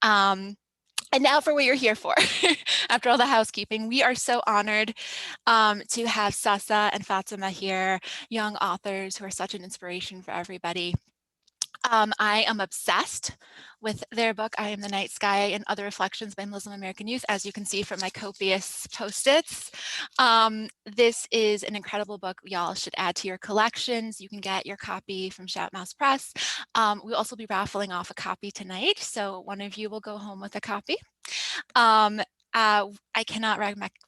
And now for what you're here for. After all the housekeeping, we are so honored to have Sasa and Fatima here, young authors who are such an inspiration for everybody. I am obsessed with their book, I Am the Night Sky and Other Reflections by Muslim American Youth, as you can see from my copious Post-its. This is an incredible book y'all should add to your collections. You can get your copy from Shout Mouse Press. We'll also be raffling off a copy tonight, so one of you will go home with a copy. I cannot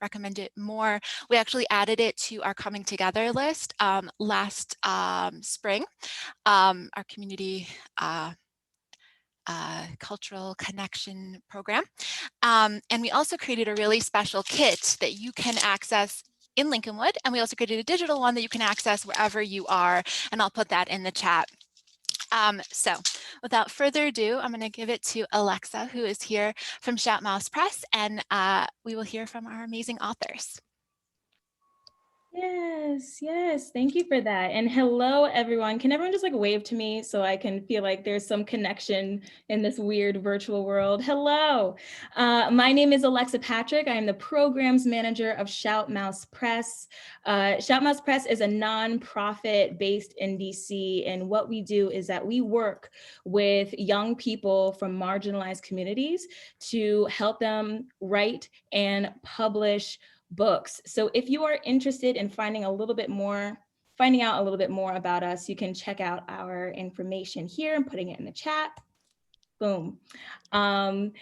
recommend it more. We actually added it to our Coming Together list last spring. Our community cultural connection program. And we also created a really special kit that you can access in Lincolnwood. And we also created a digital one that you can access wherever you are. And I'll put that in the chat. So without further ado, I'm going to give it to Alexa, who is here from Shout Mouse Press, and we will hear from our amazing authors. Yes. Thank you for that. And hello, everyone. Can everyone just like wave to me so I can feel like there's some connection in this weird virtual world? Hello. My name is Alexa Patrick. I am the programs manager of Shout Mouse Press. Shout Mouse Press is a nonprofit based in DC. And what we do is that we work with young people from marginalized communities to help them write and publish books. So if you are interested in finding out a little bit more about us, you can check out our information here. I'm putting it in the chat. Boom. And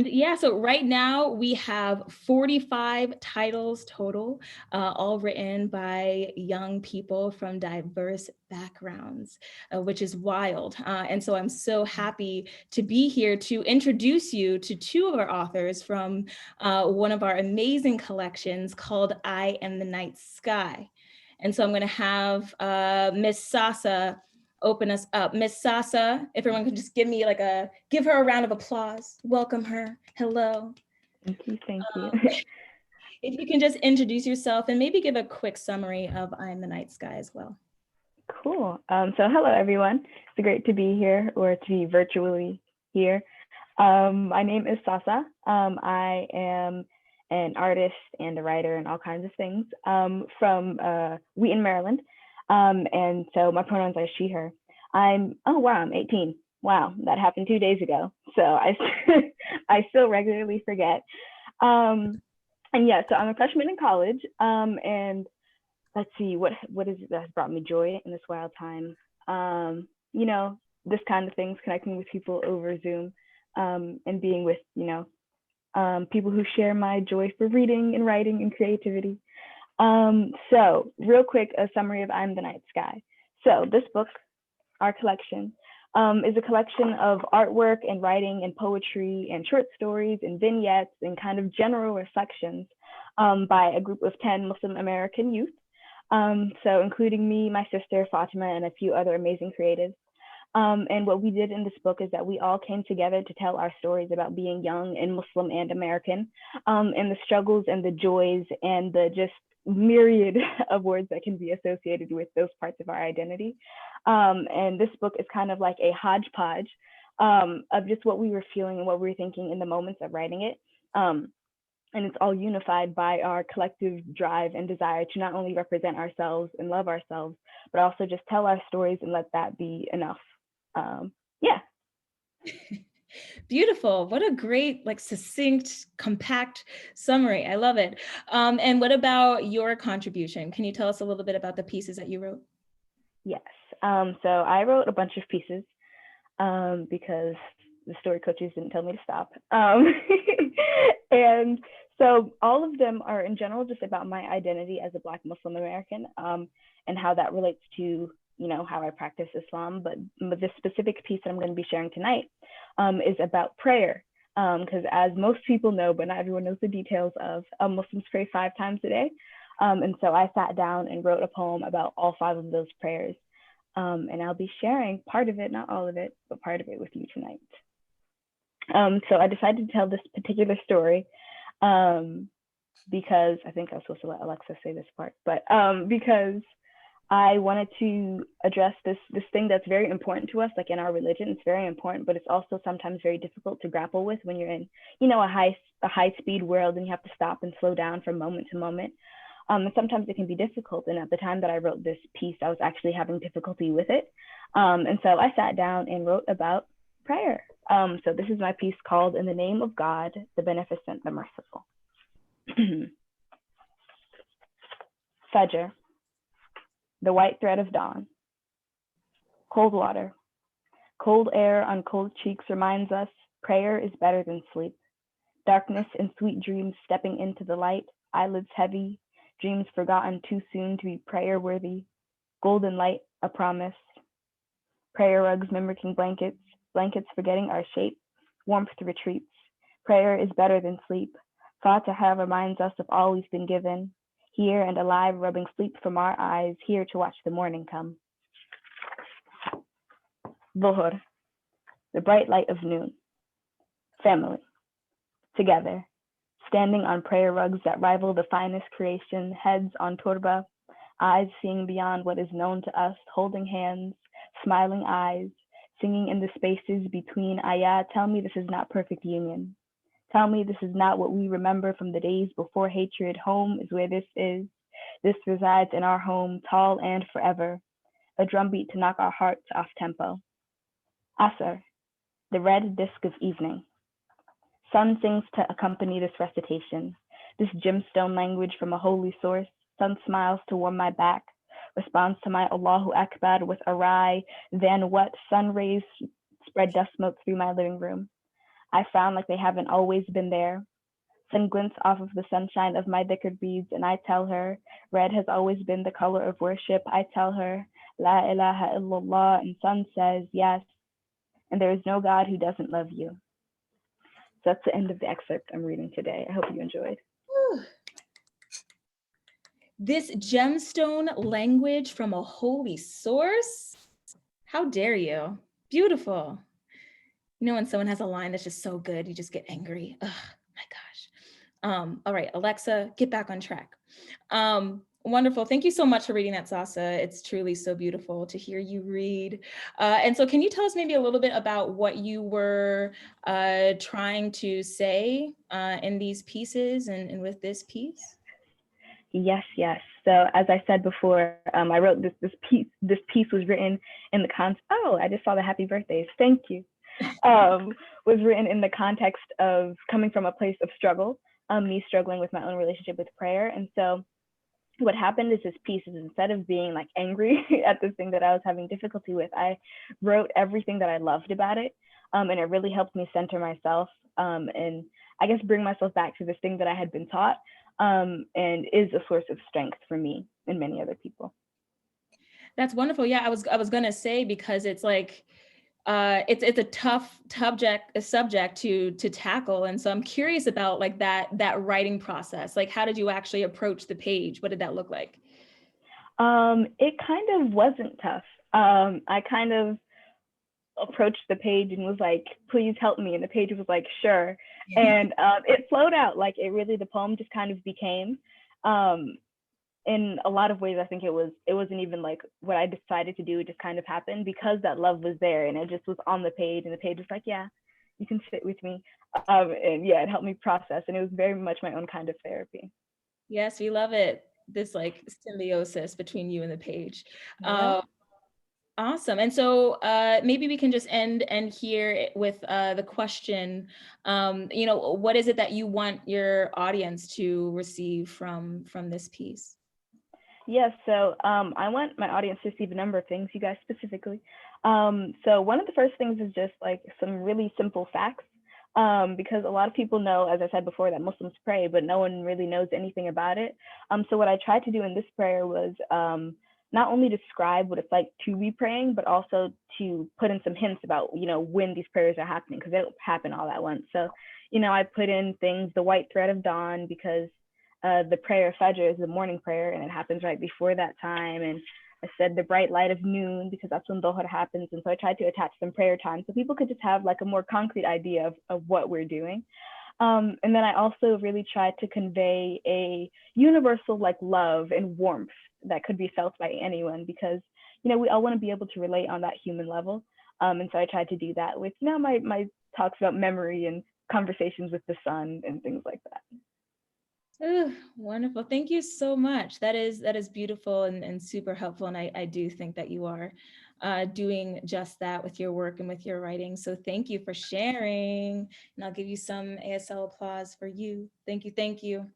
yeah, so right now we have 45 titles total, all written by young people from diverse backgrounds, which is wild. And so I'm so happy to be here to introduce you to two of our authors from one of our amazing collections called I Am the Night Sky. And so I'm going to have Miss Sasa open us up. Miss Sasa, if everyone could just give her a round of applause. Welcome her. Hello. Thank you. If you can just introduce yourself and maybe give a quick summary of I Am the Night Sky as well. Cool. So hello, everyone. It's great to be here, or to be virtually here. My name is Sasa. I am an artist and a writer and all kinds of things from Wheaton, Maryland. And so my pronouns are she, her. I'm 18. Wow, that happened 2 days ago. So I still regularly forget. And yeah, so I'm a freshman in college. And let's see, what is it that has brought me joy in this wild time? You know, this kind of things, connecting with people over Zoom, and being with, people who share my joy for reading and writing and creativity. So real quick, a summary of I'm the Night Sky. So this book, our collection, is a collection of artwork and writing and poetry and short stories and vignettes and kind of general reflections by a group of 10 Muslim American youth. So including me, my sister, Fatima, and a few other amazing creatives. And what we did in this book is that we all came together to tell our stories about being young and Muslim and American, and the struggles and the joys and the just myriad of words that can be associated with those parts of our identity. And this book is kind of like a hodgepodge of just what we were feeling and what we were thinking in the moments of writing it. And it's all unified by our collective drive and desire to not only represent ourselves and love ourselves, but also just tell our stories and let that be enough. Yeah. Beautiful. What a great, succinct, compact summary. I love it. And what about your contribution? Can you tell us a little bit about the pieces that you wrote? Yes. So I wrote a bunch of pieces because the story coaches didn't tell me to stop. And so all of them are in general just about my identity as a Black Muslim American, and how that relates to how I practice Islam. But the specific piece that I'm going to be sharing tonight is about prayer, because as most people know, but not everyone knows the details of, Muslims pray 5 times a day. And so I sat down and wrote a poem about all 5 of those prayers. And I'll be sharing part of it, not all of it, but part of it with you tonight. So I decided to tell this particular story because I think I was supposed to let Alexa say this part, but because I wanted to address this thing that's very important to us, like in our religion. It's very important, but it's also sometimes very difficult to grapple with when you're in, a high speed world and you have to stop and slow down from moment to moment. And sometimes it can be difficult. And at the time that I wrote this piece, I was actually having difficulty with it. And so I sat down and wrote about prayer. So this is my piece called "In the Name of God, the Beneficent, the Merciful." Fajr, the white thread of dawn. Cold water, cold air on cold cheeks reminds us prayer is better than sleep. Darkness and sweet dreams stepping into the light, eyelids heavy, dreams forgotten too soon to be prayer worthy. Golden light, a promise. Prayer rugs mimicking blankets, blankets forgetting our shape. Warmth retreats. Prayer is better than sleep. Fatihah reminds us of all we've been given. Here and alive, rubbing sleep from our eyes, here to watch the morning come. Dhuhr, the bright light of noon. Family, together, standing on prayer rugs that rival the finest creation, heads on turba, eyes seeing beyond what is known to us, holding hands, smiling eyes, singing in the spaces between ayah. Tell me this is not perfect union. Tell me this is not what we remember from the days before hatred. Home is where this is. This resides in our home, tall and forever. A drumbeat to knock our hearts off tempo. Asr, the red disk of evening. Sun sings to accompany this recitation. This gemstone language from a holy source. Sun smiles to warm my back, responds to my Allahu Akbar with a rai. Then what? Sun rays spread dust smoke through my living room. I frown like they haven't always been there. Sun glints off of the sunshine of my dhikr beads, and I tell her, red has always been the color of worship. I tell her, La ilaha illallah, and sun says, yes, and there is no God who doesn't love you. So that's the end of the excerpt I'm reading today. I hope you enjoyed. Whew. This gemstone language from a holy source? How dare you? Beautiful. You know, when someone has a line that's just so good, you just get angry. Ugh, my gosh. All right, Alexa, get back on track. Wonderful. Thank you so much for reading that, Sasa. It's truly so beautiful to hear you read. And so can you tell us maybe a little bit about what you were trying to say in these pieces and with this piece? Yes. So as I said before, I wrote this piece. This piece was written in the Oh, I just saw the happy birthdays. Thank you. Was written in the context of coming from a place of struggle, me struggling with my own relationship with prayer. And so what happened is this piece is, instead of being like angry at this thing that I was having difficulty with, I wrote everything that I loved about it. And it really helped me center myself and I guess bring myself back to this thing that I had been taught and is a source of strength for me and many other people. That's wonderful. Yeah, I was gonna say, because it's like, it's a tough subject to tackle, and so I'm curious about like that writing process. Like, how did you actually approach the page? What did that look like? It kind of wasn't tough. I kind of approached the page and was like, please help me, and the page was like, sure. Yeah. And it flowed out. Like, it really, the poem just kind of became. In a lot of ways, I think it wasn't even like what I decided to do. It just kind of happened because that love was there and it just was on the page, and the page was like, yeah, you can sit with me. And yeah, it helped me process, and it was very much my own kind of therapy. Yes, we love it. This like symbiosis between you and the page. Yeah. Awesome. And so maybe we can just end here with the question, what is it that you want your audience to receive from this piece? Yes, so I want my audience to receive a number of things, you guys specifically. So one of the first things is just like some really simple facts, because a lot of people know, as I said before, that Muslims pray, but no one really knows anything about it. So what I tried to do in this prayer was not only describe what it's like to be praying, but also to put in some hints about, when these prayers are happening, because they don't happen all at once. So, I put in things, the white thread of dawn, because the prayer Fajr is the morning prayer, and it happens right before that time. And I said the bright light of noon, because that's when Dhuhr happens. And so I tried to attach some prayer time so people could just have like a more concrete idea of what we're doing. And then I also really tried to convey a universal like love and warmth that could be felt by anyone, because we all want to be able to relate on that human level. And so I tried to do that with my talks about memory and conversations with the sun and things like that. Ooh, wonderful. Thank you so much. That is beautiful and super helpful. And I do think that you are doing just that with your work and with your writing. So thank you for sharing. And I'll give you some ASL applause for you. Thank you. Thank you.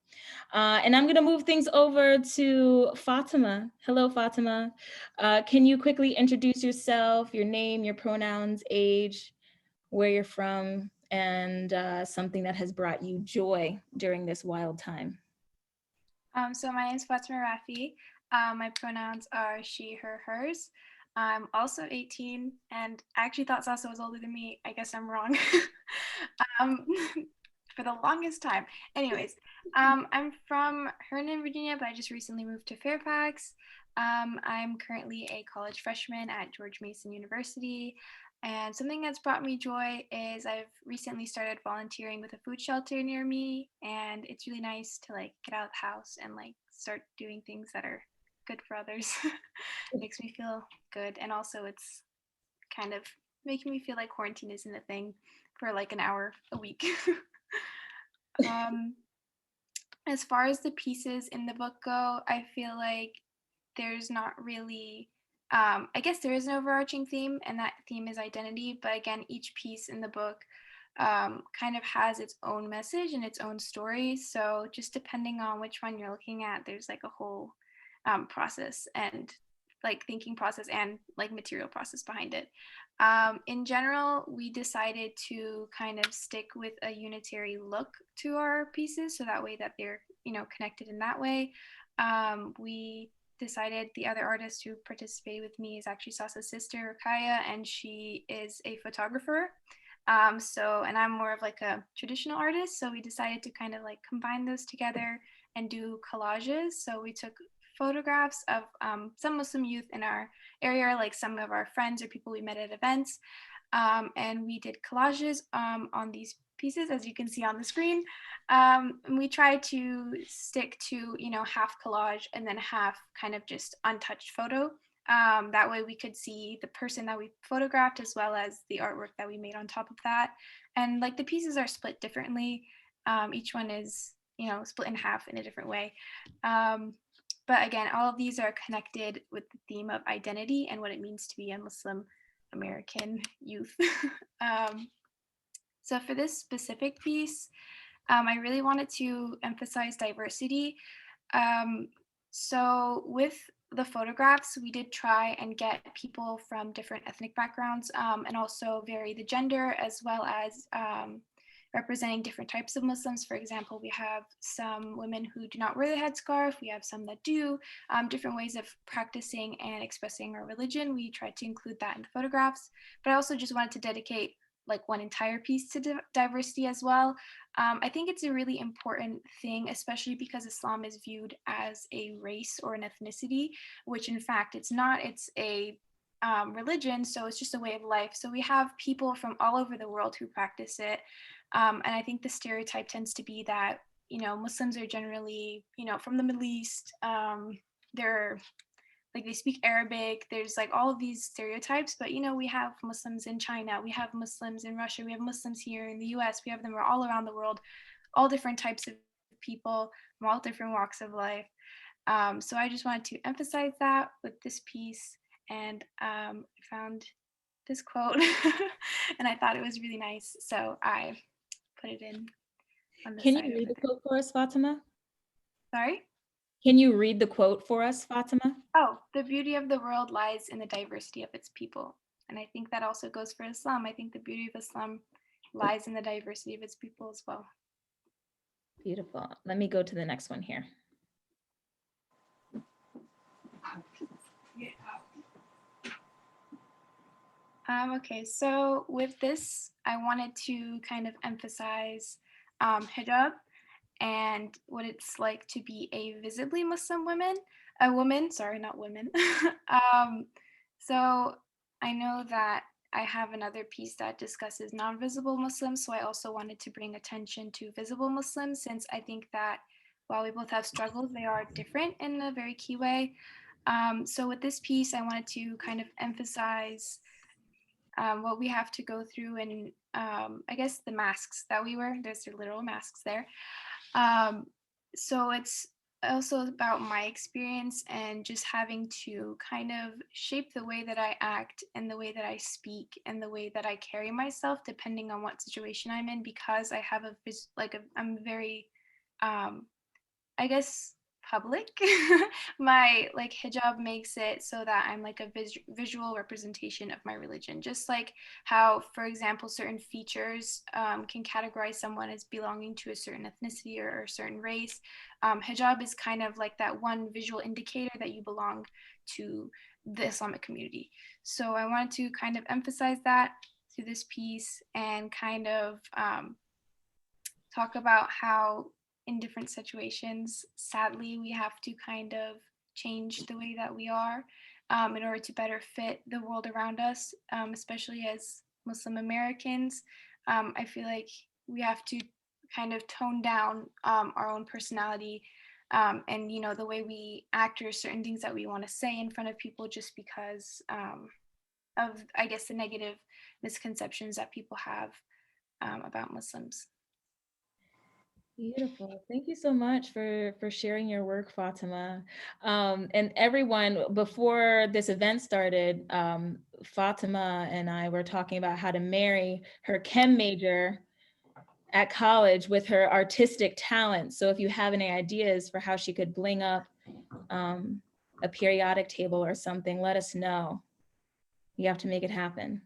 And I'm going to move things over to Fatima. Hello, Fatima. Can you quickly introduce yourself, your name, your pronouns, age, where you're from, and something that has brought you joy during this wild time? So my name is Fatima Rafie. My pronouns are she, her, hers. I'm also 18, and I actually thought Sasa was older than me. I guess I'm wrong. For the longest time. Anyways, I'm from Herndon, Virginia, but I just recently moved to Fairfax. I'm currently a college freshman at George Mason University. And something that's brought me joy is I've recently started volunteering with a food shelter near me, and it's really nice to like get out of the house and like start doing things that are good for others. It makes me feel good, and also it's kind of making me feel like quarantine isn't a thing for like an hour a week. As far as the pieces in the book go, I feel like there's not really I guess there is an overarching theme, and that theme is identity. But again, each piece in the book kind of has its own message and its own story. So just depending on which one you're looking at, there's like a whole process and like thinking process and like material process behind it. In general, we decided to kind of stick with a unitary look to our pieces, so that way that they're connected in that way. We decided the other artist who participated with me is actually Sasa's sister, Raquel, and she is a photographer. And I'm more of like a traditional artist. So we decided to kind of like combine those together and do collages. So we took photographs of some Muslim youth in our area, like some of our friends or people we met at events. And we did collages on these pieces, as you can see on the screen. And we tried to stick to, half collage and then half kind of just untouched photo. That way we could see the person that we photographed as well as the artwork that we made on top of that. And like the pieces are split differently. Each one is, split in half in a different way. But again, all of these are connected with the theme of identity and what it means to be a Muslim American youth. So for this specific piece, I really wanted to emphasize diversity. So with the photographs, we did try and get people from different ethnic backgrounds and also vary the gender as well as representing different types of Muslims. For example, we have some women who do not wear the headscarf. We have some that do. Different ways of practicing and expressing our religion. We tried to include that in the photographs. But I also just wanted to dedicate like one entire piece to diversity as well. I think it's a really important thing, especially because Islam is viewed as a race or an ethnicity, which in fact it's not. It's a religion, so it's just a way of life. So we have people from all over the world who practice it. And I think the stereotype tends to be that, Muslims are generally, from the Middle East. They're like, they speak Arabic. There's like all of these stereotypes, but, we have Muslims in China. We have Muslims in Russia. We have Muslims here in the US. We have them all around the world, all different types of people from all different walks of life. So I just wanted to emphasize that with this piece. And I found this quote and I thought it was really nice. So I put it in on the Can side you read over the quote for us, Fatima? Sorry? Can you read the quote for us, Fatima? Oh, the beauty of the world lies in the diversity of its people. And I think that also goes for Islam. I think the beauty of Islam lies in the diversity of its people as well. Beautiful. Let me go to the next one here. Okay, so with this, I wanted to kind of emphasize hijab and what it's like to be a visibly Muslim woman, sorry, not women. So I know that I have another piece that discusses non-visible Muslims, so I also wanted to bring attention to visible Muslims, since I think that while we both have struggles, they are different in a very key way. So with this piece, I wanted to kind of emphasize what we have to go through, and I guess the masks that we wear. There's the literal masks there. So it's also about my experience and just having to kind of shape the way that I act and the way that I speak and the way that I carry myself depending on what situation I'm in, because I have I'm very I guess public. My like hijab makes it so that I'm like a visual representation of my religion. Just like how, for example, certain features can categorize someone as belonging to a certain ethnicity or a certain race. Hijab is kind of like that one visual indicator that you belong to the Islamic community. So I wanted to kind of emphasize that through this piece and kind of talk about how in different situations, sadly, we have to kind of change the way that we are in order to better fit the world around us, especially as Muslim Americans. I feel like we have to kind of tone down our own personality and, you know, the way we act or certain things that we want to say in front of people just because of, I guess, the negative misconceptions that people have about Muslims. Beautiful. Thank you so much for sharing your work, Fatima. And everyone, before this event started, Fatima and I were talking about how to marry her chem major at college with her artistic talent. So if you have any ideas for how she could bling up a periodic table or something, let us know. You have to make it happen.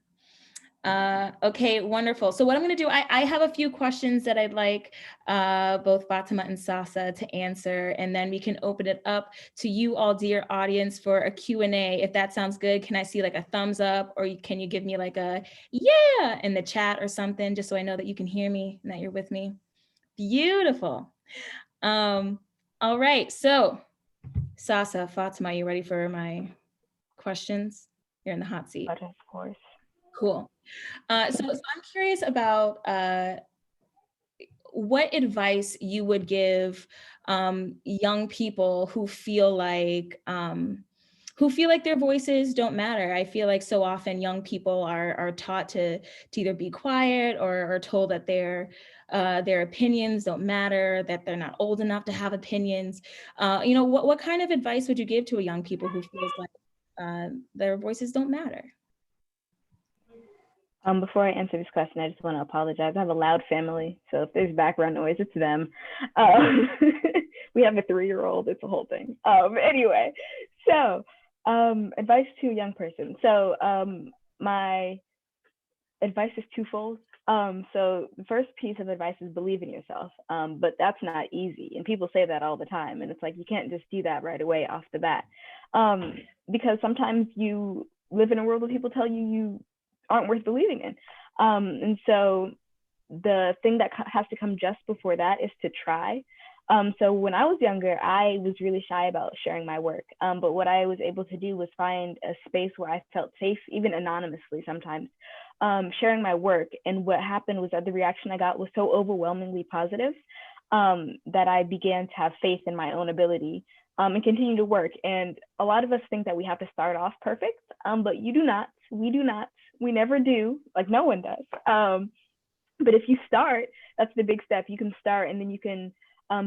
Okay, wonderful. So what I'm going to do, I have a few questions that I'd like both Fatima and Sasa to answer, and then we can open it up to you all, dear audience, for a Q&A. If that sounds good, can I see like a thumbs up, or can you give me like a yeah in the chat or something, just so I know that you can hear me and that you're with me? Beautiful. All right, so Sasa, Fatima, you ready for my questions? You're in the hot seat. But of course. Cool. So I'm curious about what advice you would give young people who feel like their voices don't matter. I feel like so often young people are taught to either be quiet or told that their opinions don't matter, that they're not old enough to have opinions. You know, what kind of advice would you give to a young people who feels like their voices don't matter? Before I answer this question, I just want to apologize. I have a loud family, so if there's background noise, it's them. We have a 3-year-old. It's a whole thing. Anyway, so advice to a young person. So my advice is twofold. So the first piece of advice is believe in yourself, but that's not easy. And people say that all the time. And it's like, you can't just do that right away off the bat. Because sometimes you live in a world where people tell you aren't worth believing in. And so the thing that has to come just before that is to try. So when I was younger, I was really shy about sharing my work. But what I was able to do was find a space where I felt safe, even anonymously sometimes, sharing my work. And what happened was that the reaction I got was so overwhelmingly positive that I began to have faith in my own ability and continue to work. And a lot of us think that we have to start off perfect, but you do not. We do not. We never do. Like, no one does. But if you start, that's the big step. You can start, and then you can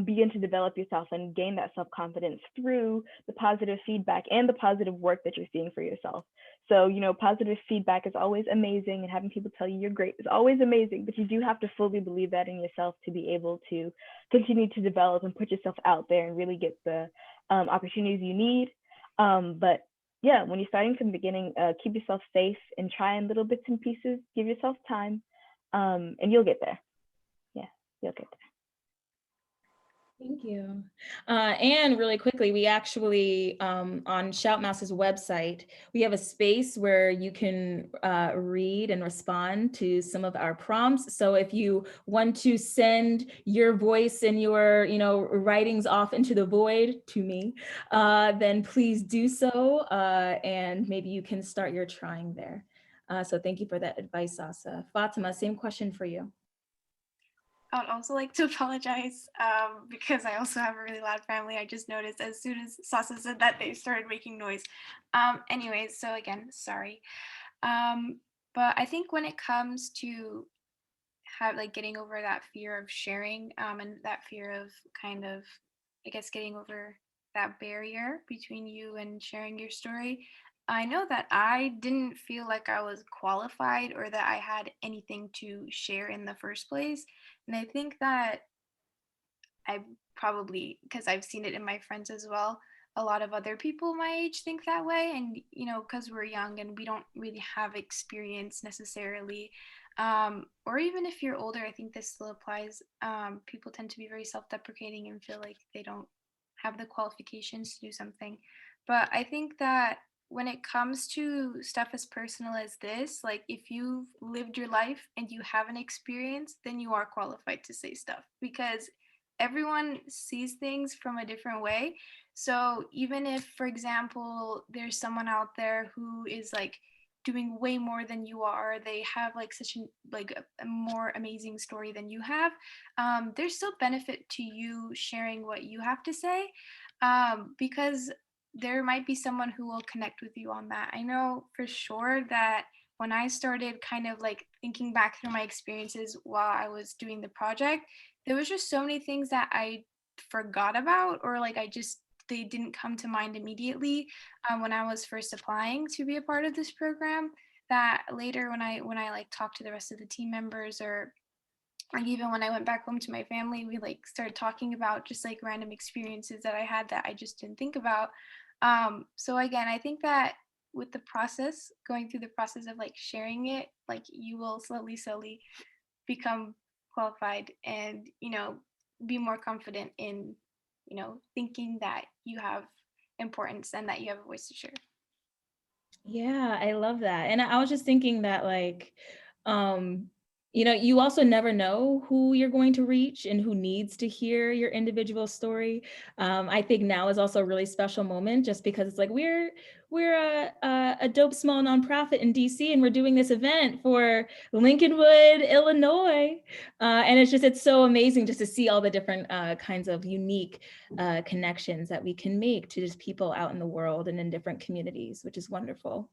begin to develop yourself and gain that self-confidence through the positive feedback and the positive work that you're seeing for yourself. So, you know, positive feedback is always amazing, and having people tell you you're great is always amazing, but you do have to fully believe that in yourself to be able to continue to develop and put yourself out there and really get the opportunities you need. But yeah, when you're starting from the beginning, keep yourself safe and try in little bits and pieces, give yourself time, and you'll get there. Yeah, you'll get there. Thank you. And really quickly, we actually, on Shout Mouse's website, we have a space where you can read and respond to some of our prompts. So if you want to send your voice and your, you know, writings off into the void to me, then please do so. And maybe you can start your trying there. So thank you for that advice, Sasa. Fatima, same question for you. I would also like to apologize because I also have a really loud family. I just noticed as soon as Sasa said that, they started making noise. Anyways, so again, sorry. Um, but I think when it comes to getting over that fear of sharing, and that fear of kind of, I guess, getting over that barrier between you and sharing your story, I know that I didn't feel like I was qualified or that I had anything to share in the first place. And I think that I probably, because I've seen it in my friends as well, a lot of other people my age think that way. And, because we're young and we don't really have experience necessarily. Or even if you're older, I think this still applies. People tend to be very self deprecating and feel like they don't have the qualifications to do something. But I think that when it comes to stuff as personal as this, like if you've lived your life and you have an experience, then you are qualified to say stuff because everyone sees things from a different way. So even if, for example, there's someone out there who is like doing way more than you are, they have like such a more amazing story than you have, there's still benefit to you sharing what you have to say, because there might be someone who will connect with you on that. I know for sure that when I started kind of like thinking back through my experiences while I was doing the project, there was just so many things that I forgot about, or like they didn't come to mind immediately, when I was first applying to be a part of this program, that later when I like talked to the rest of the team members, or even when I went back home to my family, we like started talking about just like random experiences that I had that I just didn't think about. So again, I think that with the process, going through the process of like sharing it, like you will slowly become qualified and, be more confident in, thinking that you have importance and that you have a voice to share. Yeah, I love that. And I was just thinking that um, you also never know who you're going to reach and who needs to hear your individual story. I think now is also a really special moment just because it's like we're a dope small nonprofit in DC and we're doing this event for Lincolnwood, Illinois. And it's so amazing just to see all the different kinds of unique connections that we can make to just people out in the world and in different communities, which is wonderful.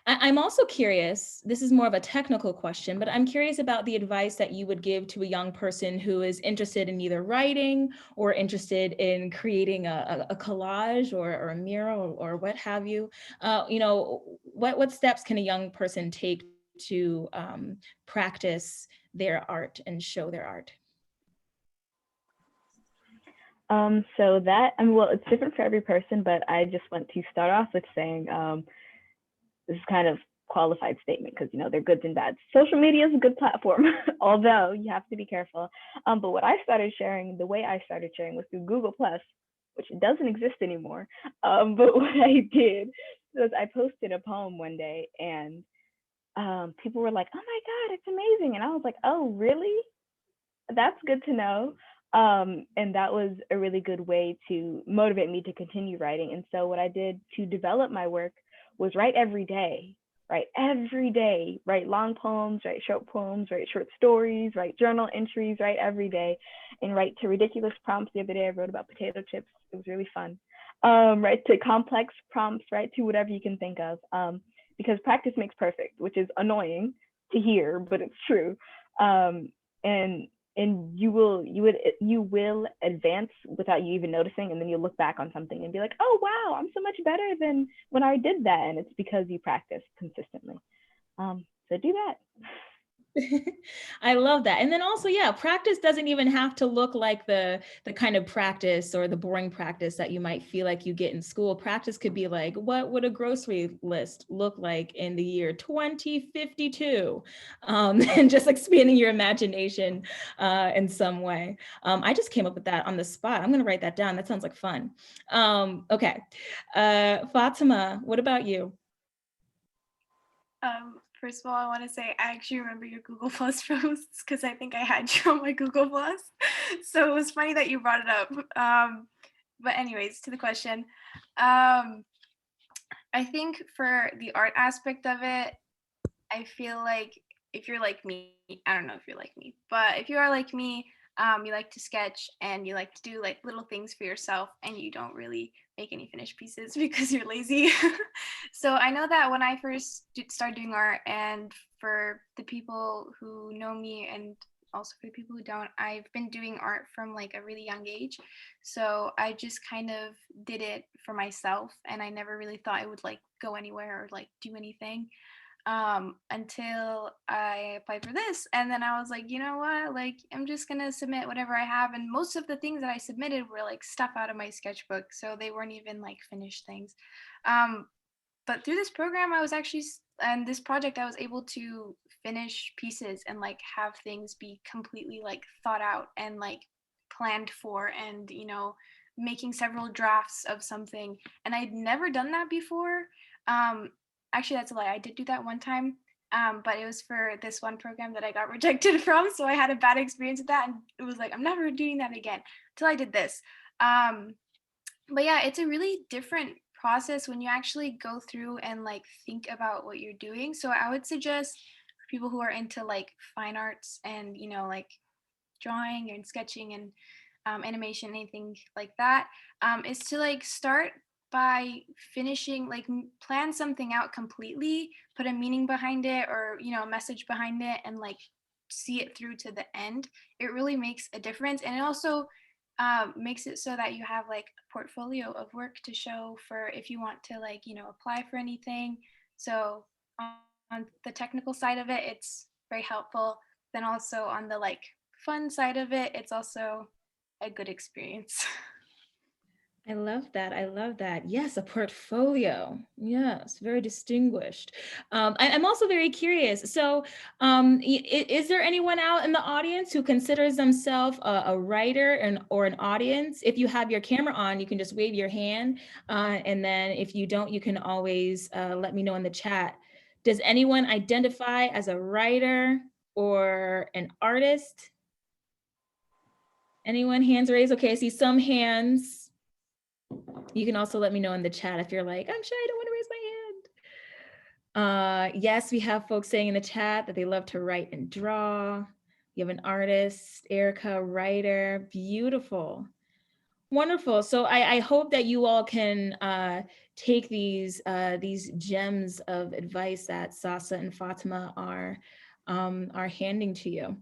I'm also curious, this is more of a technical question, but I'm curious about the advice that you would give to a young person who is interested in either writing or interested in creating a collage or a mural or what have you. What steps can a young person take to practice their art and show their art? So that, well, it's different for every person, but I just want to start off with saying this is kind of qualified statement because, there are goods and bads. Social media is a good platform, although you have to be careful. But what I started sharing, the way I started sharing was through Google Plus, which doesn't exist anymore. But what I did was I posted a poem one day and people were like, "Oh my God, it's amazing." And I was like, "Oh, really? That's good to know." And that was a really good way to motivate me to continue writing. And so what I did to develop my work was write every day, write long poems, write short poems, write short stories, write journal entries, write every day, and write to ridiculous prompts. The other day I wrote about potato chips. It was really fun. Write to complex prompts, write to whatever you can think of, because practice makes perfect, which is annoying to hear, but it's true. And you will advance without you even noticing, and then you look back on something and be like, oh wow, I'm so much better than when I did that, and it's because you practice consistently. So do that. I love that. And then also, yeah, practice doesn't even have to look like the kind of practice or the boring practice that you might feel like you get in school. Practice could be like, what would a grocery list look like in the year 2052? And just expanding your imagination in some way. I just came up with that on the spot. I'm going to write that down. That sounds like fun. Okay. Fatima, what about you? First of all, I want to say I actually remember your Google Plus posts because I think I had you on my Google Plus. So it was funny that you brought it up. But anyways, to the question, I think for the art aspect of it, I feel like if you're like me, I don't know if you're like me, but if you are like me, you like to sketch and you like to do like little things for yourself and you don't really make any finished pieces because you're lazy. So I know that when I first started doing art, and for the people who know me and also for the people who don't, I've been doing art from like a really young age. So I just kind of did it for myself and I never really thought it would like go anywhere or like do anything until I applied for this. And then I was like, you know what? Like, I'm just going to submit whatever I have. And most of the things that I submitted were like stuff out of my sketchbook. So they weren't even like finished things. Um, but through this program, I was actually, and this project, I was able to finish pieces and like have things be completely like thought out and like planned for and, you know, making several drafts of something. And I'd never done that before. Um, Actually, that's a lie. I did do that one time, but it was for this one program that I got rejected from. So I had a bad experience with that. And it was like, I'm never doing that again until I did this. Um, but yeah, it's a really different process when you actually go through and like think about what you're doing. So I would suggest for people who are into like fine arts and, you know, like drawing and sketching and animation, anything like that, is to like start by finishing, like plan something out completely, put a meaning behind it or, you know, a message behind it and like see it through to the end. It really makes a difference. And it also makes it so that you have like a portfolio of work to show for if you want to like, you know, apply for anything. So on the technical side of it, it's very helpful. Then also on the like fun side of it, it's also a good experience. I love that. I love that. Yes, a portfolio. Yes, very distinguished. I'm also very curious. So, is there anyone out in the audience who considers themselves a writer or an audience? If you have your camera on, you can just wave your hand. And then if you don't, you can always let me know in the chat. Does anyone identify as a writer or an artist? Anyone? Hands raised? Okay, I see some hands. You can also let me know in the chat if you're like, I'm shy, I don't want to raise my hand. Yes, we have folks saying in the chat that they love to write and draw. You have an artist, Erica, writer, beautiful. Wonderful. So I hope that you all can take these gems of advice that Sasa and Fatima are handing to you.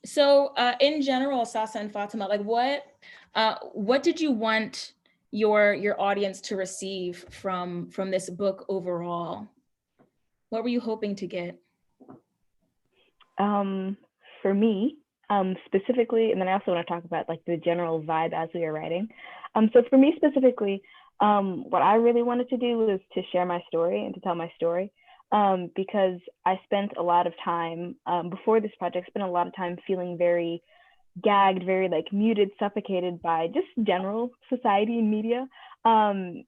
So in general, Sasa and Fatima, like what did you want your audience to receive from this book overall? What were you hoping to get? For me, specifically, and then I also want to talk about like the general vibe as we were writing. So for me specifically, what I really wanted to do was to share my story and to tell my story. Because I spent a lot of time before this project, spent a lot of time feeling very gagged, very like muted, suffocated by just general society and media. And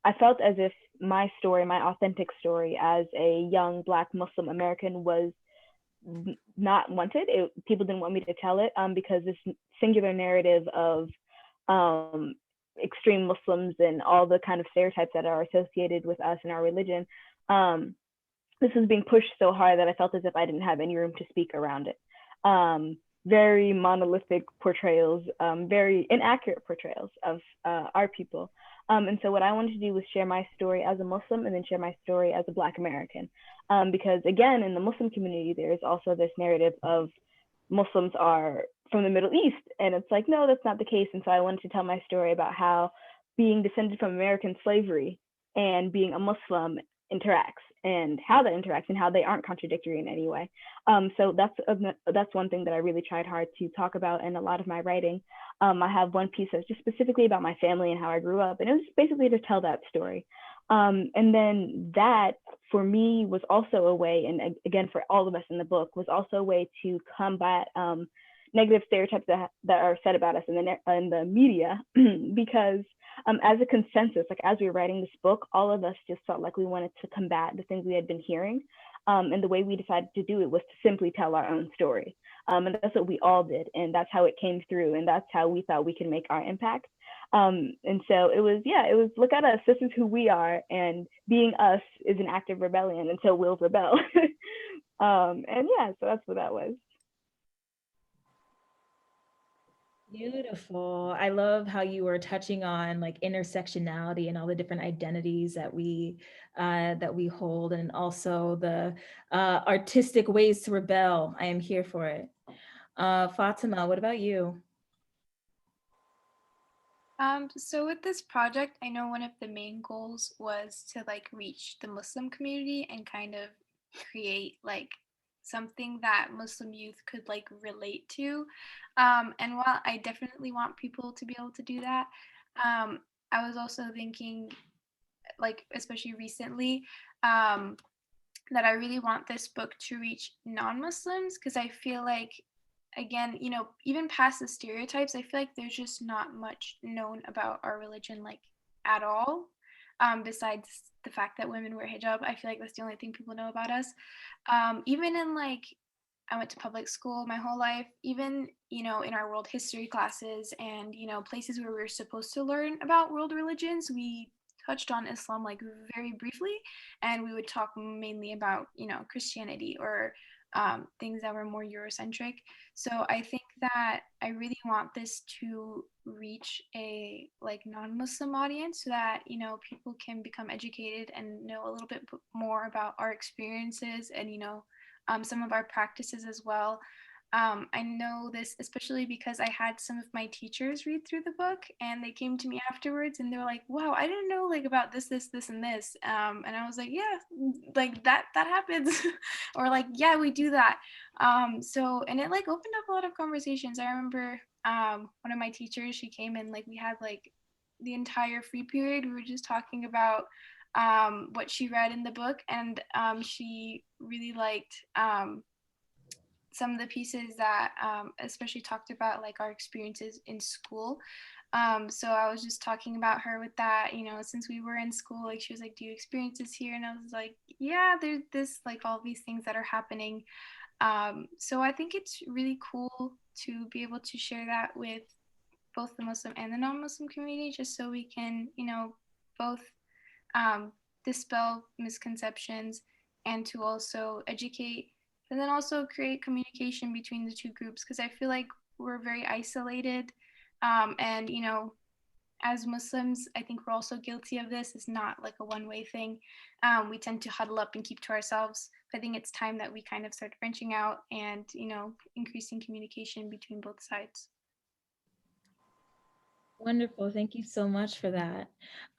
I felt as if my story, my authentic story as a young Black Muslim American was not wanted. People didn't want me to tell it because this singular narrative of extreme Muslims and all the kind of stereotypes that are associated with us and our religion, this was being pushed so hard that I felt as if I didn't have any room to speak around it. Very monolithic portrayals, very inaccurate portrayals of our people. And so what I wanted to do was share my story as a Muslim and then share my story as a Black American. Because again, in the Muslim community, there is also this narrative of Muslims are from the Middle East. And it's like, no, that's not the case. And so I wanted to tell my story about how being descended from American slavery and being a Muslim interacts and how that interacts and how they aren't contradictory in any way. So that's one thing that I really tried hard to talk about in a lot of my writing. I have one piece that's just specifically about my family and how I grew up, and it was basically to tell that story. And then that for me was also a way, and again for all of us in the book, was also a way to combat negative stereotypes that are said about us in the media, because as a consensus, like as we were writing this book, all of us just felt like we wanted to combat the things we had been hearing. And the way we decided to do it was to simply tell our own story. And that's what we all did. And that's how it came through. And that's how we thought we could make our impact. And so it was look at us, this is who we are, and being us is an act of rebellion, and so we'll rebel. And yeah, so that's what that was. Beautiful. I love how you were touching on like intersectionality and all the different identities that we hold, and also the artistic ways to rebel. I am here for it. Fatima, what about you? So with this project, I know one of the main goals was to like reach the Muslim community and kind of create like something that Muslim youth could like relate to. And while I definitely want people to be able to do that, I was also thinking, like especially recently, that I really want this book to reach non-Muslims, because I feel like, again, you know, even past the stereotypes, I feel like there's just not much known about our religion, like at all. Besides the fact that women wear hijab, I feel like that's the only thing people know about us. Even in like, I went to public school my whole life, even, you know, in our world history classes and, you know, places where we were supposed to learn about world religions, we touched on Islam like very briefly, and we would talk mainly about, you know, Christianity or things that were more Eurocentric. So I think that I really want this to reach a like non-Muslim audience, so that, you know, people can become educated and know a little bit more about our experiences and, you know, some of our practices as well. I know this especially because I had some of my teachers read through the book, and they came to me afterwards and they were like, wow, I didn't know like about this and this. And I was like, yeah, like that happens. Or like, yeah, we do that. So, and it like opened up a lot of conversations. I remember one of my teachers, she came in, like we had like the entire free period, we were just talking about what she read in the book, and she really liked some of the pieces that especially talked about like our experiences in school. So I was just talking about her with that, you know, since we were in school, like she was like, do you experience this here? And I was like, yeah, there's this, like all these things that are happening. So I think it's really cool to be able to share that with both the Muslim and the non-Muslim community, just so we can, you know, both dispel misconceptions and to also educate, and then also create communication between the two groups, because I feel like we're very isolated. And, you know, as Muslims, I think we're also guilty of this. It's not like a one-way thing. We tend to huddle up and keep to ourselves. I think it's time that we kind of start branching out and, you know, increasing communication between both sides. Wonderful. Thank you so much for that.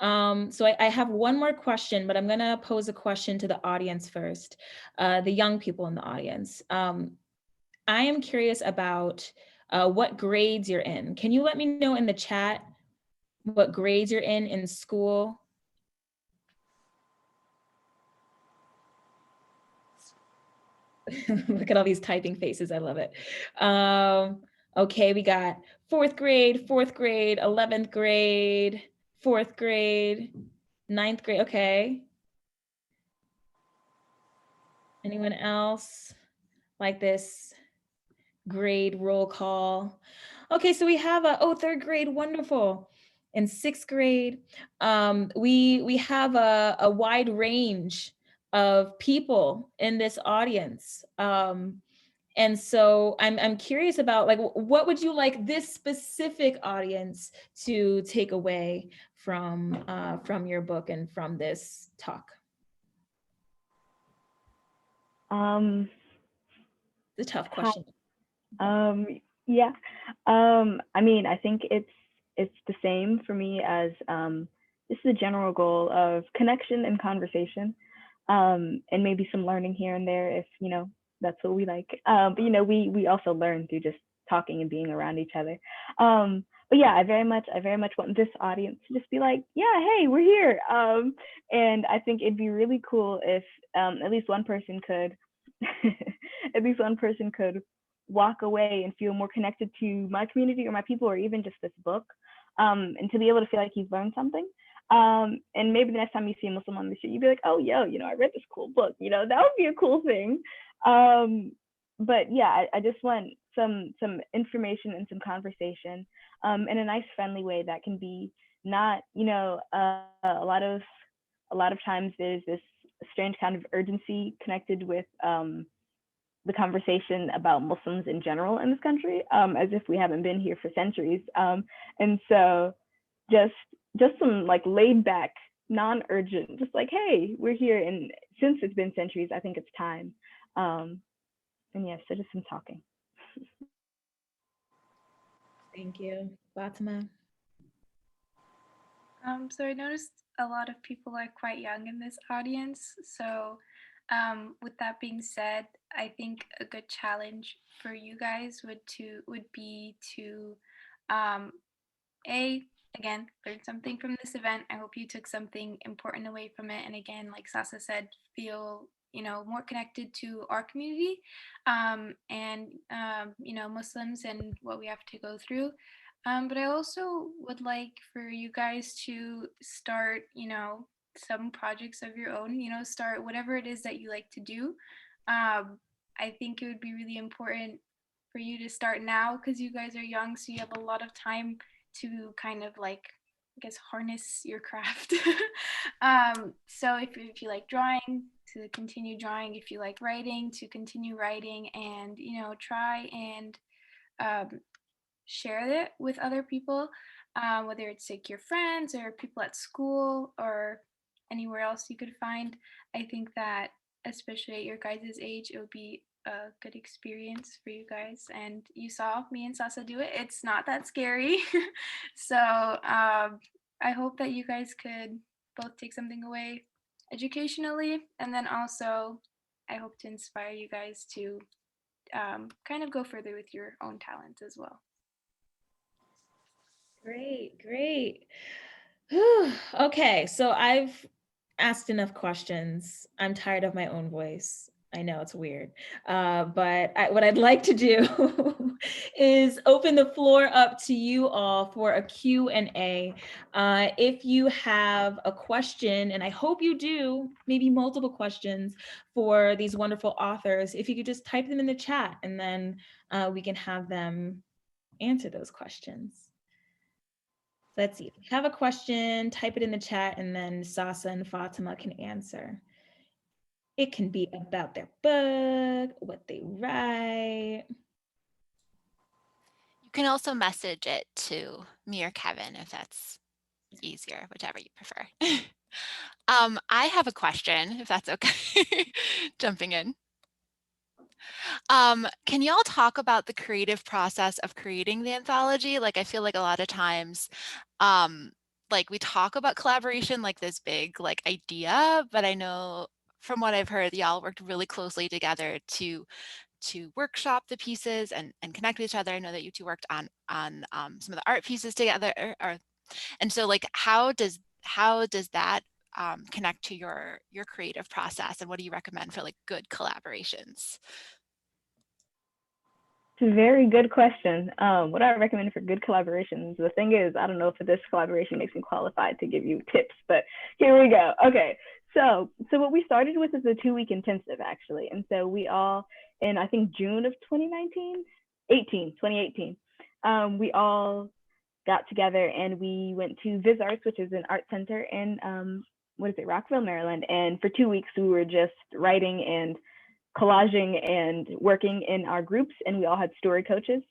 So I have one more question, but I'm going to pose a question to the audience first, the young people in the audience. I am curious about what grades you're in. Can you let me know in the chat what grades you're in school? Look at all these typing faces. I love it. Okay, we got 4th grade, 11th grade, 4th grade, 9th grade. Okay. Anyone else like this grade roll call? Okay, so we have a 3rd grade, wonderful. In 6th grade, we have a wide range of people in this audience. And so I'm curious about, like, what would you like this specific audience to take away from your book and from this talk? It's a tough question. Yeah. I mean, I think it's the same for me as just the general goal of connection and conversation, and maybe some learning here and there if, you know, that's what we like. But, you know, we also learn through just talking and being around each other. But yeah, I very much want this audience to just be like, yeah, hey, we're here. And I think it'd be really cool if at least one person could walk away and feel more connected to my community or my people, or even just this book, and to be able to feel like he's learned something. And maybe the next time you see a Muslim on the street, you'd be like, oh, yo, you know, I read this cool book, you know, that would be a cool thing. but yeah, I just want some information and some conversation in a nice, friendly way that can be not, a lot of times there's this strange kind of urgency connected with the conversation about Muslims in general in this country, as if we haven't been here for centuries. And so just some like laid back, non-urgent, just like, hey, we're here, and since it's been centuries, I think it's time. And yeah, so just some talking. Thank you. Fatima? So I noticed a lot of people are quite young in this audience. So with that being said, I think a good challenge for you guys would be to again, learn something from this event. I hope you took something important away from it. And again, like Sasa said, feel, more connected to our community and, Muslims and what we have to go through. But I also would like for you guys to start, some projects of your own, start whatever it is that you like to do. I think it would be really important for you to start now because you guys are young, so you have a lot of time to kind of like, I guess, harness your craft. So if you like drawing, to continue drawing. If you like writing, to continue writing, and try and share it with other people, whether it's like your friends or people at school or anywhere else you could find. I think that especially at your guys' age, it would be a good experience for you guys. And you saw me and Sasa do it. It's not that scary. So I hope that you guys could both take something away educationally, and then also I hope to inspire you guys to kind of go further with your own talents as well. Great, great. Whew. Okay, so I've asked enough questions. I'm tired of my own voice. I know it's weird, but what I'd like to do is open the floor up to you all for a Q&A. If you have a question, and I hope you do, maybe multiple questions for these wonderful authors, if you could just type them in the chat, and then we can have them answer those questions. Let's see, if you have a question, type it in the chat, and then Sasa and Fatima can answer. It can be about their book, what they write. You can also message it to me or Kevin if that's easier, whichever you prefer. I have a question, if that's okay, jumping in. Can y'all talk about the creative process of creating the anthology? Like, I feel like a lot of times, like we talk about collaboration, like this big like idea, but I know from what I've heard, y'all worked really closely together to workshop the pieces and connect with each other. I know that you two worked on some of the art pieces together, and so like how does that connect to your creative process, and what do you recommend for like good collaborations? It's a very good question. What I recommend for good collaborations, the thing is, I don't know if this collaboration makes me qualified to give you tips, but here we go. Okay, so what we started with is a 2-week intensive, actually. And so we all, in I think June of 2018, we all got together and we went to Viz Arts, which is an art center in, Rockville, Maryland. And for 2 weeks, we were just writing and collaging and working in our groups, and we all had story coaches.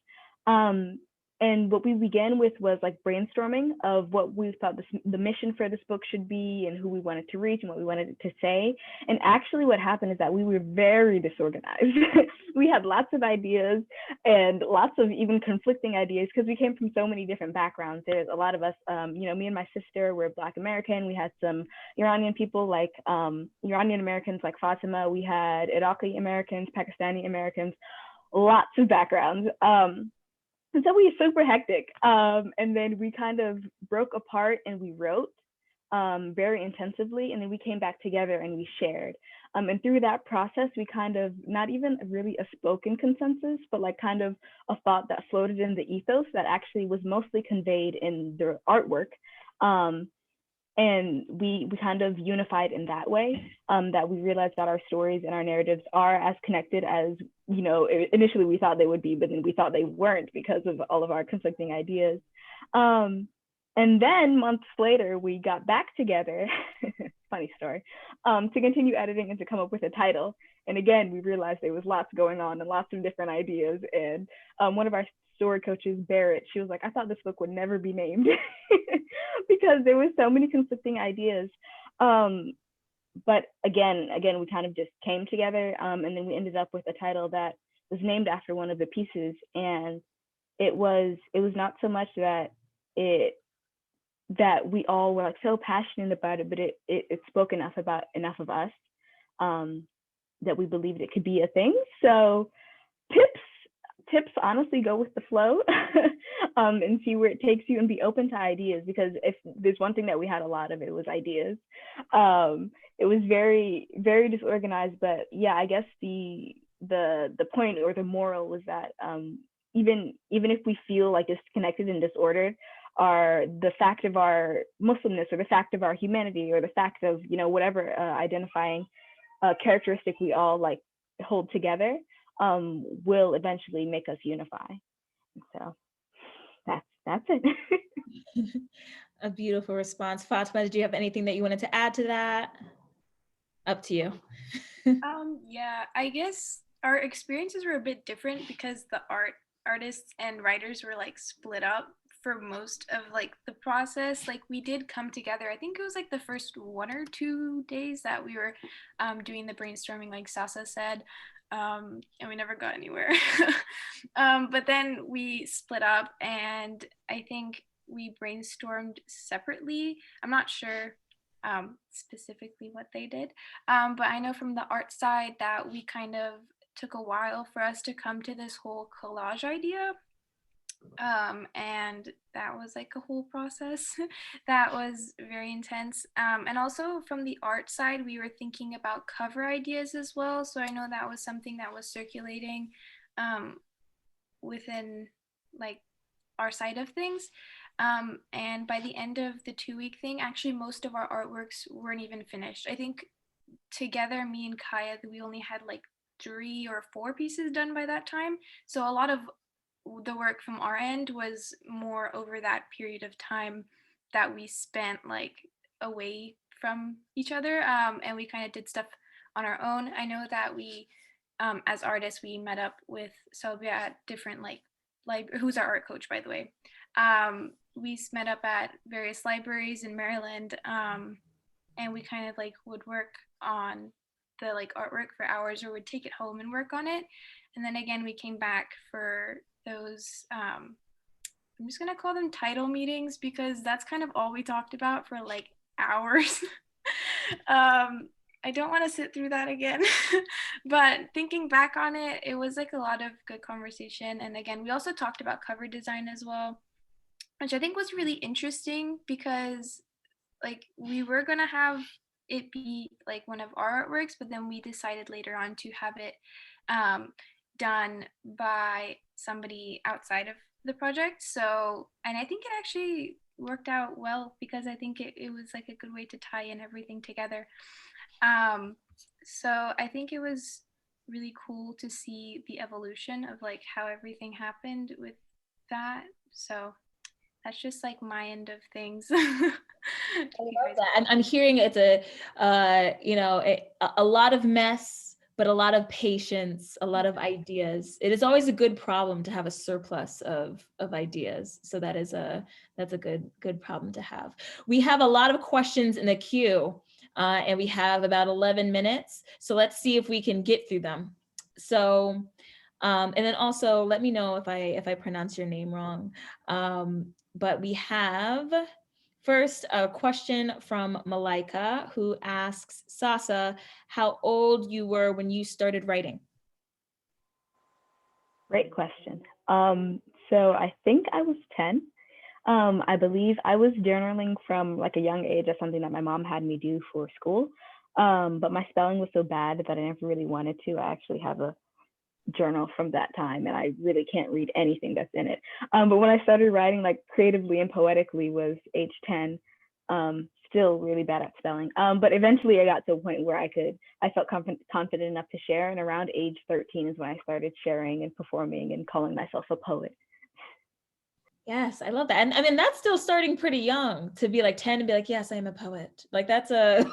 And what we began with was like brainstorming of what we thought the mission for this book should be and who we wanted to reach and what we wanted it to say. And actually what happened is that we were very disorganized. We had lots of ideas and lots of even conflicting ideas because we came from so many different backgrounds. There's a lot of us, me and my sister were Black American. We had some Iranian people like Iranian Americans like Fatima. We had Iraqi Americans, Pakistani Americans, lots of backgrounds. And so we were super hectic. And then we kind of broke apart and we wrote very intensively. And then we came back together and we shared. And through that process, we kind of, not even really a spoken consensus, but like kind of a thought that floated in the ethos that actually was mostly conveyed in the artwork. and we kind of unified in that way, that we realized that our stories and our narratives are as connected as, you know, initially we thought they would be, but then we thought they weren't because of all of our conflicting ideas. And then months later, we got back together, funny story, to continue editing and to come up with a title. And again, we realized there was lots going on and lots of different ideas. And one of our story coaches, Barrett, she was like, I thought this book would never be named because there was so many conflicting ideas. But again, we kind of just came together, and then we ended up with a title that was named after one of the pieces. And it was not so much that we all were like so passionate about it, but it spoke enough of us, that we believed it could be a thing. So tips honestly, go with the flow, and see where it takes you, and be open to ideas, because if there's one thing that we had a lot of, it was ideas. It was very, very disorganized, but yeah, I guess the point or the moral was that even if we feel like disconnected and disordered, the fact of our Muslimness, or the fact of our humanity, or the fact of, you know, whatever identifying characteristic we all like hold together, will eventually make us unify. So that's it. A beautiful response. Fatima, did you have anything that you wanted to add to that? Up to you. Yeah, I guess our experiences were a bit different because the artists and writers were like split up for most of like the process. Like we did come together, I think it was like the first 1 or 2 days that we were doing the brainstorming, like Sasa said, and we never got anywhere. But then we split up, and I think we brainstormed separately. I'm not sure specifically what they did, but I know from the art side that we kind of took a while for us to come to this whole collage idea. And that was like a whole process that was very intense. And also from the art side, we were thinking about cover ideas as well. So I know that was something that was circulating within like our side of things. And by the end of the 2-week thing, actually most of our artworks weren't even finished. I think together, me and Kaya, we only had like 3 or 4 pieces done by that time. So a lot of the work from our end was more over that period of time that we spent like away from each other, and we kind of did stuff on our own. I know that we, as artists, we met up with Salihah at different who's our art coach, by the way. We met up at various libraries in Maryland, and we kind of like would work on the like artwork for hours, or would take it home and work on it. And then again, we came back for those, I'm just gonna call them title meetings, because that's kind of all we talked about for like hours. I don't want to sit through that again. But thinking back on it, it was like a lot of good conversation. And again, we also talked about cover design as well, which I think was really interesting, because like we were gonna have it be like one of our artworks, but then we decided later on to have it done by somebody outside of the project. So, and I think it actually worked out well, because I think it was like a good way to tie in everything together. So I think it was really cool to see the evolution of like how everything happened with that. So that's just like my end of things. I love that. And I'm hearing it's a lot of mess, but a lot of patience, a lot of ideas. It is always a good problem to have a surplus of ideas. So that's a good problem to have. We have a lot of questions in the queue, and we have about 11 minutes. So let's see if we can get through them. So, and then also let me know if I pronounce your name wrong. But we have first a question from Malika, who asks Sasa how old you were when you started writing. Great question. So I think I was 10. I believe I was journaling from like a young age as something that my mom had me do for school. But my spelling was so bad that I never really wanted to. I actually have a journal from that time, and I really can't read anything that's in it. But when I started writing like creatively and poetically was age 10, still really bad at spelling. But eventually I got to a point where I felt confident enough to share. And around age 13 is when I started sharing and performing and calling myself a poet. Yes, I love that. And I mean, that's still starting pretty young to be like 10 and be like, yes, I am a poet. Like that's a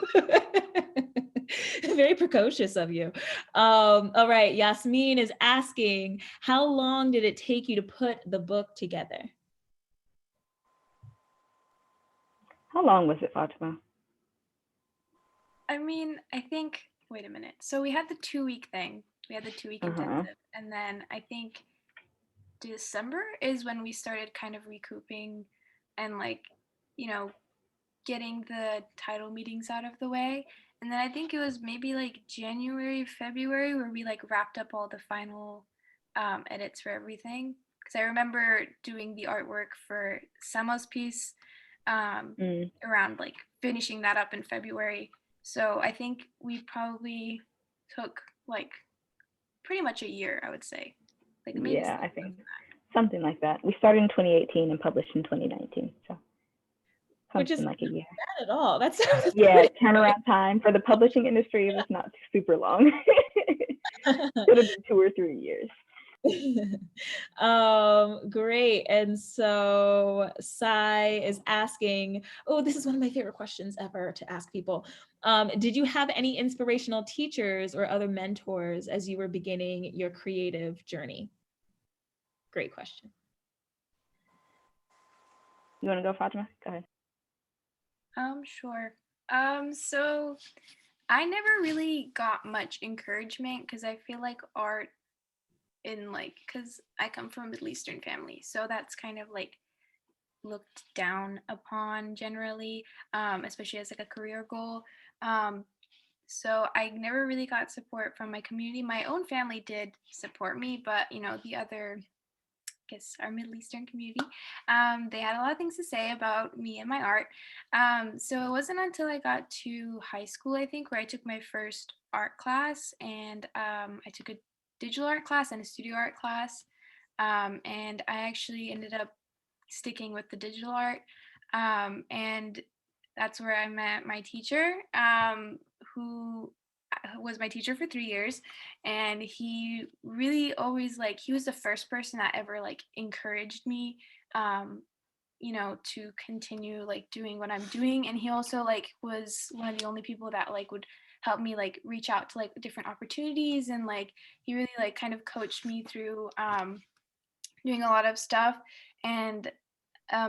very precocious of you. All right, Yasmin is asking, how long did it take you to put the book together? How long was it, Fatima? I mean, I think, wait a minute. So we had the 2-week thing. We had the 2-week intensive. And then I think December is when we started kind of recouping and like, you know, getting the title meetings out of the way. And then I think it was maybe like January, February where we like wrapped up all the final edits for everything. Because I remember doing the artwork for Sama's piece around like finishing that up in February. So I think we probably took like pretty much a year, I would say. Like maybe yeah, I think something like that. We started in 2018 and published in 2019. So which is like a year. Not at all. That's yeah, turnaround time for the publishing industry was not super long. Could have been 2 or 3 years. Great. And so Sai is asking, oh, this is one of my favorite questions ever to ask people. Did you have any inspirational teachers or other mentors as you were beginning your creative journey? Great question. You want to go, Fatima? Go ahead. Sure. So I never really got much encouragement because I feel like art because I come from a Middle Eastern family, so that's kind of like looked down upon generally, especially as like a career goal. So I never really got support from my community. My own family did support me, but the other, I guess, our Middle Eastern community, they had a lot of things to say about me and my art. So it wasn't until I got to high school, I think, where I took my first art class, and I took a digital art class and a studio art class. And I actually ended up sticking with the digital art. And that's where I met my teacher, who was my teacher for 3 years, and he really always he was the first person that ever encouraged me to continue doing what I'm doing. And he also was one of the only people that would help me reach out to different opportunities, and he really kind of coached me through doing a lot of stuff. And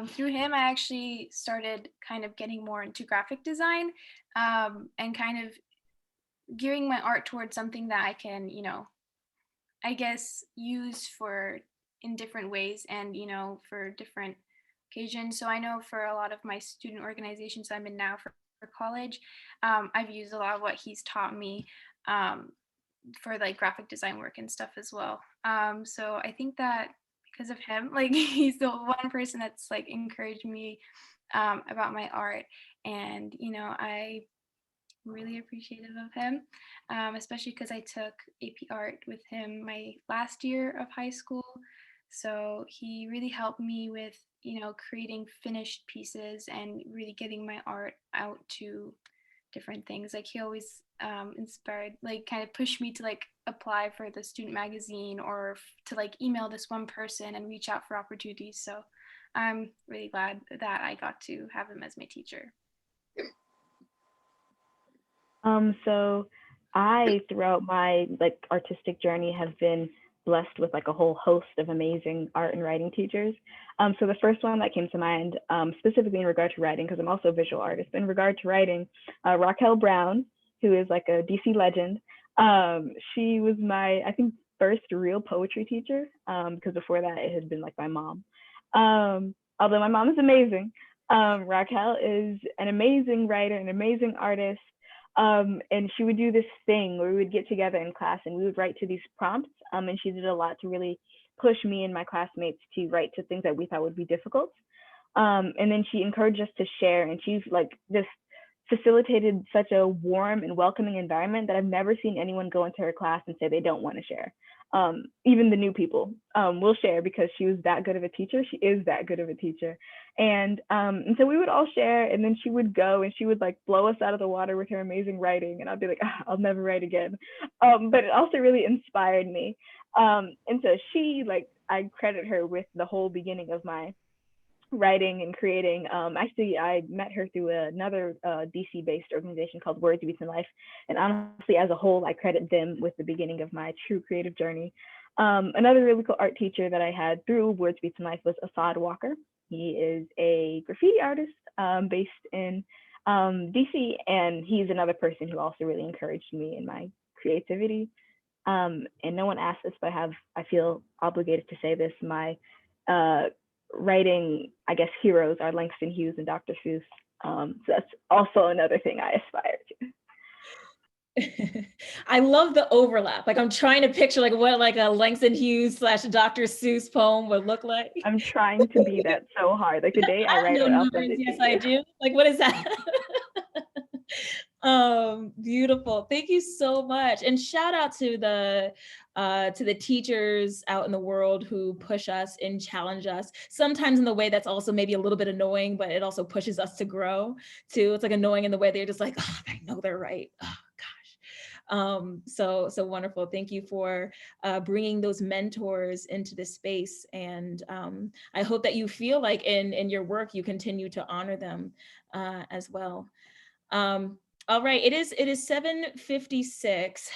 through him, I actually started kind of getting more into graphic design, and kind of gearing my art towards something that I can, I guess, use in different ways, and, for different occasions. So I know for a lot of my student organizations I'm in now for college, I've used a lot of what he's taught me for graphic design work and stuff as well. So I think that because of him, he's the one person that's encouraged me about my art, and I really appreciative of him, especially because I took AP Art with him my last year of high school. So he really helped me with creating finished pieces and really getting my art out to different things. He always inspired, kind of pushed me to apply for the student magazine, or to email this one person and reach out for opportunities. So I'm really glad that I got to have him as my teacher. So I, throughout my artistic journey, have been blessed with a whole host of amazing art and writing teachers. So the first one that came to mind, specifically in regard to writing, because I'm also a visual artist, but in regard to writing, Raquel Brown, who is a DC legend. She was my, I think, first real poetry teacher, because before that it had been my mom. Although my mom is amazing, Raquel is an amazing writer, an amazing artist. And she would do this thing where we would get together in class and we would write to these prompts. And she did a lot to really push me and my classmates to write to things that we thought would be difficult. And then she encouraged us to share, and she's just facilitated such a warm and welcoming environment that I've never seen anyone go into her class and say they don't want to share. even the new people will share, because she was that good of a teacher. She is that good of a teacher. And so we would all share, and then she would go and she would like blow us out of the water with her amazing writing. And I'd be like, I'll never write again. But it also really inspired me. And so she, like, I credit her with the whole beginning of my writing and creating. Actually, I met her through another DC-based organization called Words, Beats, and Life. And honestly, as a whole, I credit them with the beginning of my true creative journey. Another really cool art teacher that I had through Words, Beats, and Life was Assad Walker. He is a graffiti artist based in DC, and he's another person who also really encouraged me in my creativity. And no one asked this, but I feel obligated to say this. My writing, I guess, heroes are Langston Hughes and Dr. Seuss. So that's also another thing I aspire to. I love the overlap. Like, I'm trying to picture like what like a Langston Hughes / Dr. Seuss poem would look like. I'm trying to be that so hard. Like the day I write it, I'll send it to you. Yes, I do. Like, what is that? Beautiful. Thank you so much. And shout out to the teachers out in the world who push us and challenge us, sometimes in the way that's also maybe a little bit annoying, but it also pushes us to grow too. It's like annoying in the way they're just like, oh, I know they're right. Oh gosh. So wonderful. Thank you for bringing those mentors into this space. And I hope that you feel like in your work, you continue to honor them as well. All right, it is 7:56.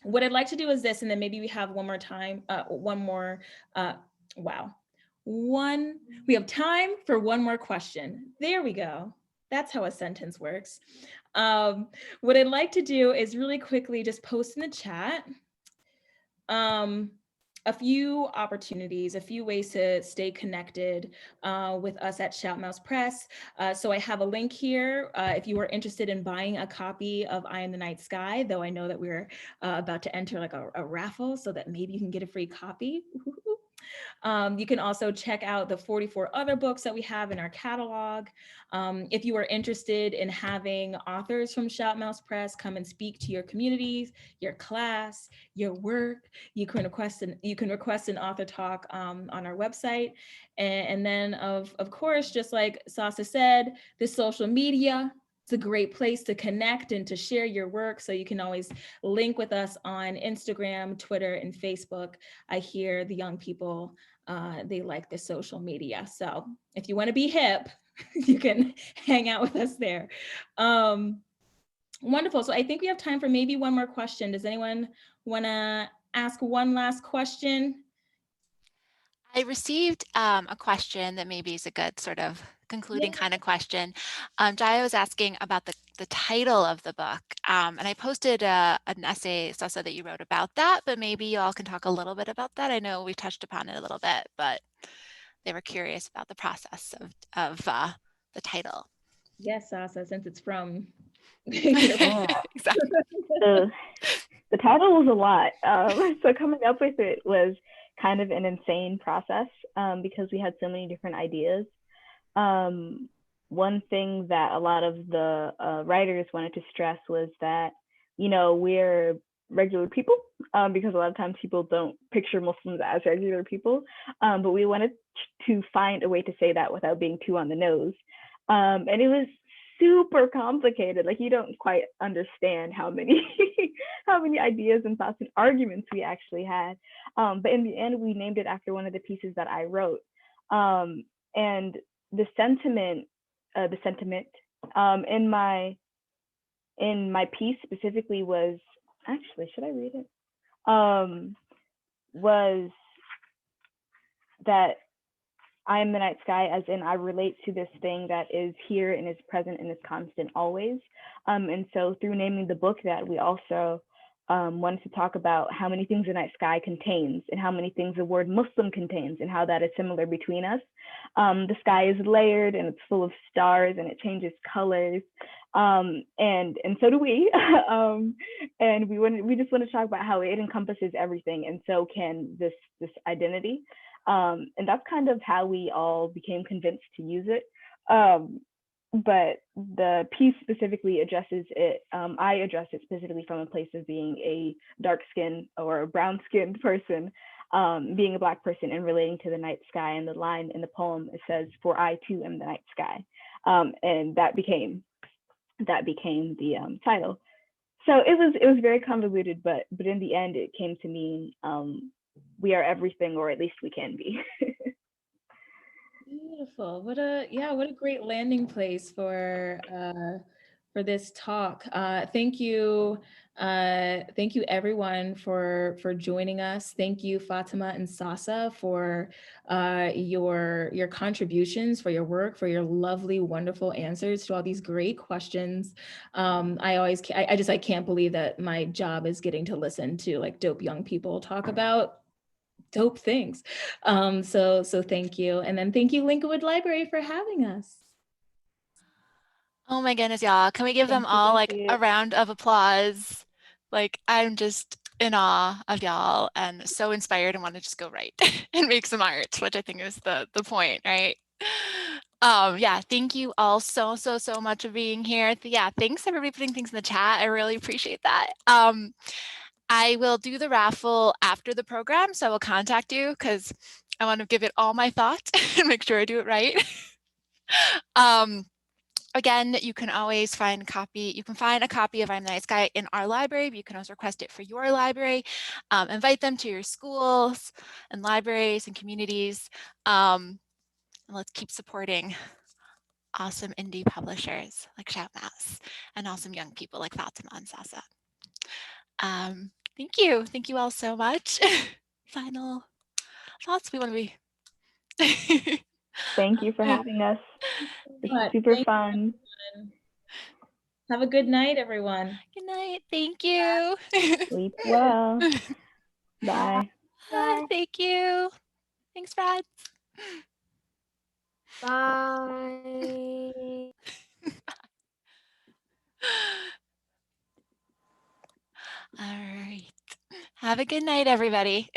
What I'd like to do is this, and then maybe we have one more time, we have time for one more question. There we go. That's how a sentence works. What I'd like to do is really quickly just post in the chat a few opportunities, a few ways to stay connected with us at Shoutmouse Press. So I have a link here if you are interested in buying a copy of I Am the Night Sky, though I know that we're about to enter like a raffle so that maybe you can get a free copy. You can also check out the 44 other books that we have in our catalog. If you are interested in having authors from Shoutmouse Press come and speak to your communities, your class, your work, you can request an author talk on our website. And then of course, just like Sasa said, the social media. It's a great place to connect and to share your work. So you can always link with us on Instagram, Twitter, and Facebook. I hear the young people, they like the social media. So if you want to be hip, you can hang out with us there. Wonderful. So I think we have time for maybe one more question. Does anyone want to ask one last question? I received a question that maybe is a good sort of concluding kind of question. Jaya was asking about the title of the book, and I posted an essay, Sasa, that you wrote about that, but maybe you all can talk a little bit about that. I know we touched upon it a little bit, but they were curious about the process of the title. Yes, Sasa, since it's from... Exactly. The title was a lot. So coming up with it was kind of an insane process because we had so many different ideas. One thing that a lot of the writers wanted to stress was that, you know, we're regular people because a lot of times people don't picture Muslims as regular people, but we wanted to find a way to say that without being too on the nose. And it was super complicated. Like, you don't quite understand how many how many ideas and thoughts and arguments we actually had. But in the end, we named it after one of the pieces that I wrote. And the sentiment in my piece specifically was, actually, should I read it? Was that I am the night sky, as in I relate to this thing that is here and is present and is constant always. And so through naming the book that, we also wanted to talk about how many things the night sky contains and how many things the word Muslim contains and how that is similar between us. The sky is layered and it's full of stars and it changes colors. And so do we. And we just want to talk about how it encompasses everything, and so can this identity. And that's kind of how we all became convinced to use it. but the piece specifically addresses it. I address it specifically from a place of being a dark-skinned or brown-skinned person, being a Black person and relating to the night sky. And the line in the poem, it says, "For I too am the night sky," and that became the title. So it was very convoluted, but in the end, it came to mean we are everything, or at least we can be. Beautiful. What a great landing place for this talk. Thank you everyone for joining us. Thank you, Fatima and Sasa, for your contributions, for your work, for your lovely, wonderful answers to all these great questions. I can't believe that my job is getting to listen to like dope young people talk about dope things. So thank you. And then thank you, Lincolnwood Library, for having us. Oh my goodness, y'all. Can we give them all like a round of applause? Like, I'm just in awe of y'all and so inspired and want to just go write and make some art, which I think is the point, right? Yeah, thank you all so much for being here. Yeah, thanks everybody putting things in the chat. I really appreciate that. I will do the raffle after the program, so I will contact you because I want to give it all my thought and make sure I do it right. Again, you can always find a copy. You can find a copy of I'm the Night Sky in our library, but you can also request it for your library. Invite them to your schools and libraries and communities. And let's keep supporting awesome indie publishers like Shout Mouse and awesome young people like Fatima and Sasa. Thank you. Thank you all so much. Final thoughts we want to be. Thank you for having us. It's super fun. Have a good night, everyone. Good night. Thank you. Sleep well. Bye. Bye. Thank you. Thanks, Brad. Bye. All right. Have a good night, everybody.